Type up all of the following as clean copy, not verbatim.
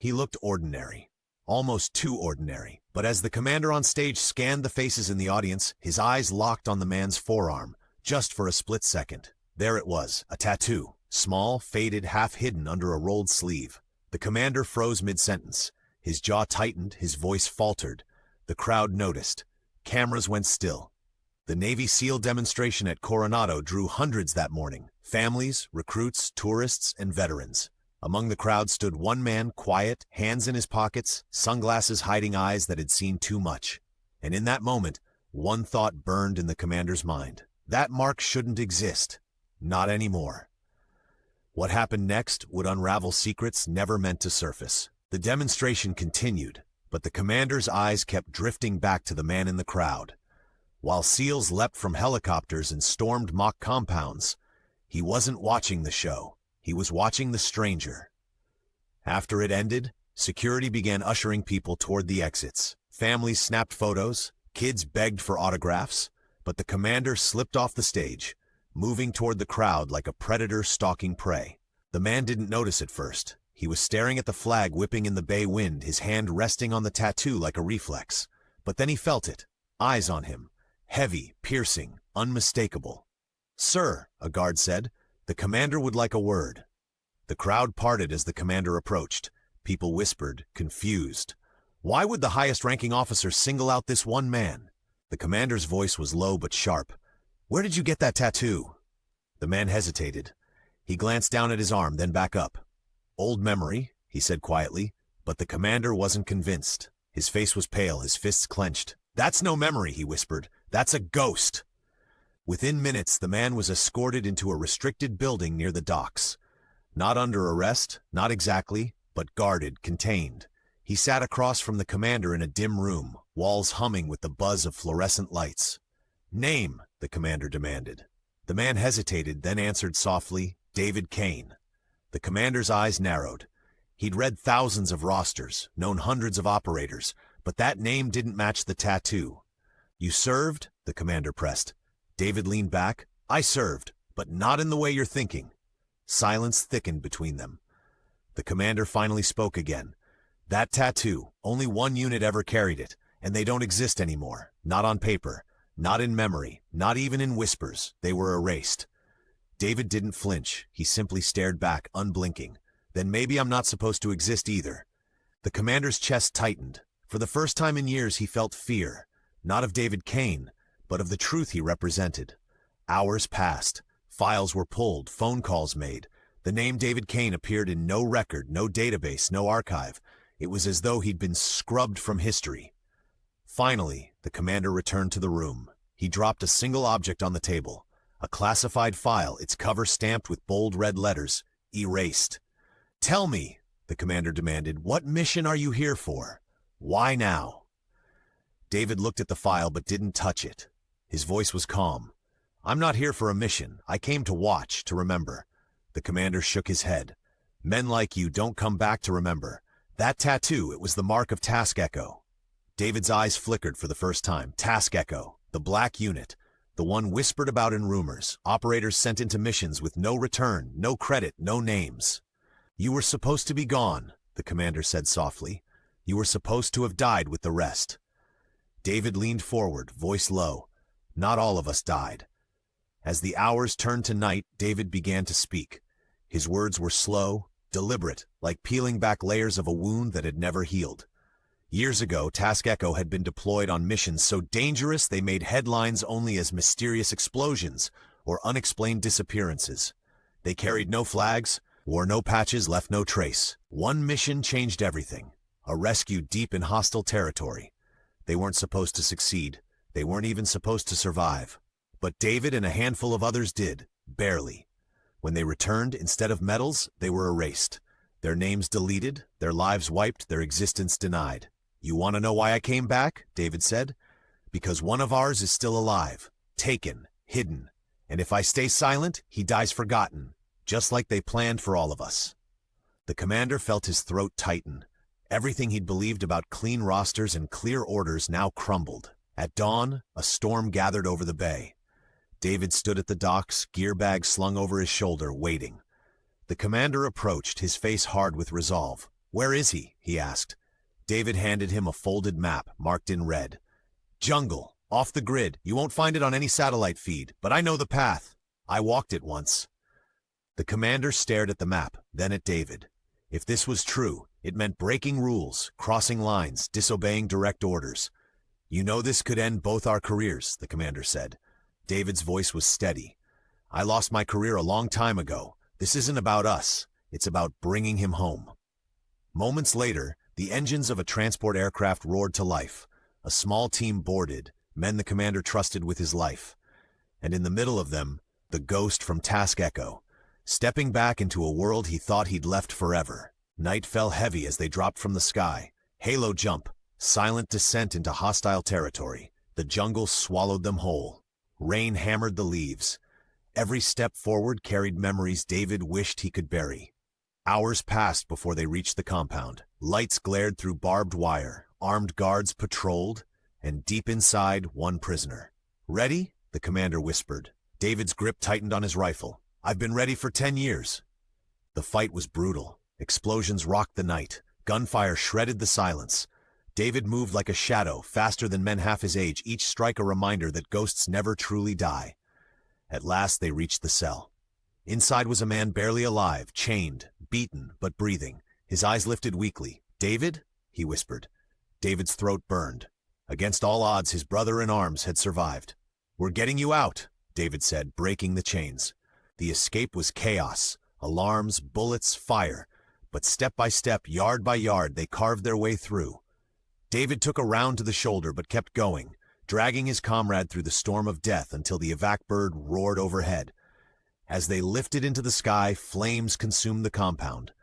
He looked ordinary, almost too ordinary, but as the commander on stage scanned the faces in the audience, his eyes locked on the man's forearm, just for a split second. There it was, a tattoo, small, faded, half-hidden under a rolled sleeve. The commander froze mid-sentence. His jaw tightened, his voice faltered. The crowd noticed. Cameras went still. The Navy SEAL demonstration at Coronado drew hundreds that morning. Families, recruits, tourists, and veterans. Among the crowd stood one man, quiet, hands in his pockets, sunglasses hiding eyes that had seen too much. And in that moment, one thought burned in the commander's mind. That mark shouldn't exist. Not anymore. What happened next would unravel secrets never meant to surface. The demonstration continued, but the commander's eyes kept drifting back to the man in the crowd. While SEALs leapt from helicopters and stormed mock compounds, he wasn't watching the show. He was watching the stranger. After it ended, security began ushering people toward the exits. Families snapped photos, kids begged for autographs, but the commander slipped off the stage, moving toward the crowd like a predator stalking prey. The man didn't notice at first. He was staring at the flag whipping in the bay wind, his hand resting on the tattoo like a reflex. But then he felt it, eyes on him, heavy, piercing, unmistakable. "Sir," a guard said, "the commander would like a word." The crowd parted as the commander approached. People whispered, confused. Why would the highest-ranking officer single out this one man? The commander's voice was low but sharp. "Where did you get that tattoo?" The man hesitated. He glanced down at his arm, then back up. "Old memory," he said quietly, but the commander wasn't convinced. His face was pale, his fists clenched. "That's no memory," he whispered. "That's a ghost." Within minutes, the man was escorted into a restricted building near the docks. Not under arrest, not exactly, but guarded, contained. He sat across from the commander in a dim room, walls humming with the buzz of fluorescent lights. "Name," the commander demanded. The man hesitated, then answered softly, "David Kane." The commander's eyes narrowed. He'd read thousands of rosters, known hundreds of operators, but that name didn't match the tattoo. "You served?" the commander pressed. David leaned back. "I served, but not in the way you're thinking." Silence thickened between them. The commander finally spoke again. "That tattoo, only one unit ever carried it, and they don't exist anymore. Not on paper, not in memory, not even in whispers. They were erased." David didn't flinch. He simply stared back, unblinking. "Then maybe I'm not supposed to exist either." The commander's chest tightened. For the first time in years, he felt fear, not of David Kane, but of the truth he represented. Hours passed. Files were pulled, phone calls made. The name David Kane appeared in no record, no database, no archive. It was as though he'd been scrubbed from history. Finally, the commander returned to the room. He dropped a single object on the table. A classified file, its cover stamped with bold red letters, erased. "Tell me," the commander demanded, "what mission are you here for? Why now?" David looked at the file but didn't touch it. His voice was calm. "I'm not here for a mission. I came to watch, to remember." The commander shook his head. "Men like you don't come back to remember. That tattoo, it was the mark of Task Echo." David's eyes flickered for the first time. Task Echo, the black unit, the one whispered about in rumors, operators sent into missions with no return, no credit, no names. "You were supposed to be gone," the commander said softly. "You were supposed to have died with the rest." David leaned forward, voice low. "Not all of us died." As the hours turned to night, David began to speak. His words were slow, deliberate, like peeling back layers of a wound that had never healed. Years ago, Task Echo had been deployed on missions so dangerous they made headlines only as mysterious explosions or unexplained disappearances. They carried no flags, wore no patches, left no trace. One mission changed everything. A rescue deep in hostile territory. They weren't supposed to succeed. They weren't even supposed to survive. But David and a handful of others did, barely. When they returned, instead of medals, they were erased. Their names deleted, their lives wiped, their existence denied. "You want to know why I came back?" David said. "Because one of ours is still alive, taken, hidden. And if I stay silent, he dies forgotten, just like they planned for all of us." The commander felt his throat tighten. Everything he'd believed about clean rosters and clear orders now crumbled. At dawn, a storm gathered over the bay. David stood at the docks, gear bag slung over his shoulder, waiting. The commander approached, his face hard with resolve. "Where is he?" he asked. David handed him a folded map marked in red. "Jungle, off the grid. You won't find it on any satellite feed, but I know the path. I walked it once." The commander stared at the map, then at David. If this was true, it meant breaking rules, crossing lines, disobeying direct orders. "You know this could end both our careers," the commander said. David's voice was steady. "I lost my career a long time ago. This isn't about us. It's about bringing him home." Moments later, the engines of a transport aircraft roared to life. A small team boarded, men the commander trusted with his life. And in the middle of them, the ghost from Task Echo, stepping back into a world he thought he'd left forever. Night fell heavy as they dropped from the sky. Halo jump, silent descent into hostile territory. The jungle swallowed them whole. Rain hammered the leaves. Every step forward carried memories David wished he could bury. Hours passed before they reached the compound. Lights glared through barbed wire. Armed guards patrolled, and deep inside, one prisoner. "Ready?" the commander whispered. David's grip tightened on his rifle. "I've been ready for 10 years. The fight was brutal. Explosions rocked the night. Gunfire shredded the silence. David moved like a shadow, faster than men half his age, each strike a reminder that ghosts never truly die. At last they reached the cell. Inside was a man barely alive, chained, beaten, but breathing. His eyes lifted weakly. "David?" he whispered. David's throat burned. Against all odds, his brother in arms had survived. "We're getting you out," David said, breaking the chains. The escape was chaos. Alarms, bullets, fire. But step by step, yard by yard, they carved their way through. David took a round to the shoulder but kept going, dragging his comrade through the storm of death until the evac bird roared overhead. As they lifted into the sky, flames consumed the compound.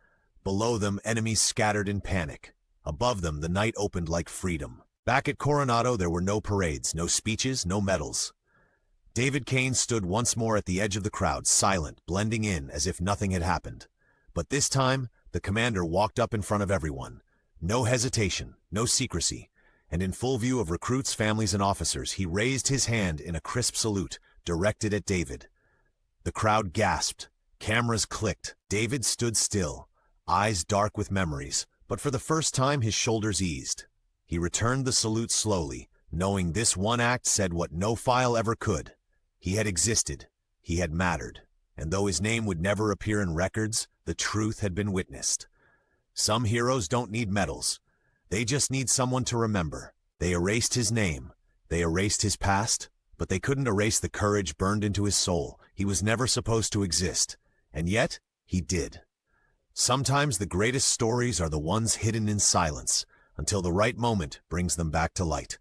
Below them, enemies scattered in panic. Above them, the night opened like freedom. Back at Coronado, there were no parades, no speeches, no medals. David Kane stood once more at the edge of the crowd, silent, blending in as if nothing had happened. But this time, the commander walked up in front of everyone. No hesitation, no secrecy, and in full view of recruits, families, and officers, he raised his hand in a crisp salute, directed at David. The crowd gasped. Cameras clicked. David stood still, eyes dark with memories, but for the first time his shoulders eased. He returned the salute slowly, knowing this one act said what no file ever could. He had existed, he had mattered, and though his name would never appear in records, the truth had been witnessed. Some heroes don't need medals. They just need someone to remember. They erased his name, they erased his past, but they couldn't erase the courage burned into his soul. He was never supposed to exist, and yet he did. Sometimes the greatest stories are the ones hidden in silence, until the right moment brings them back to light.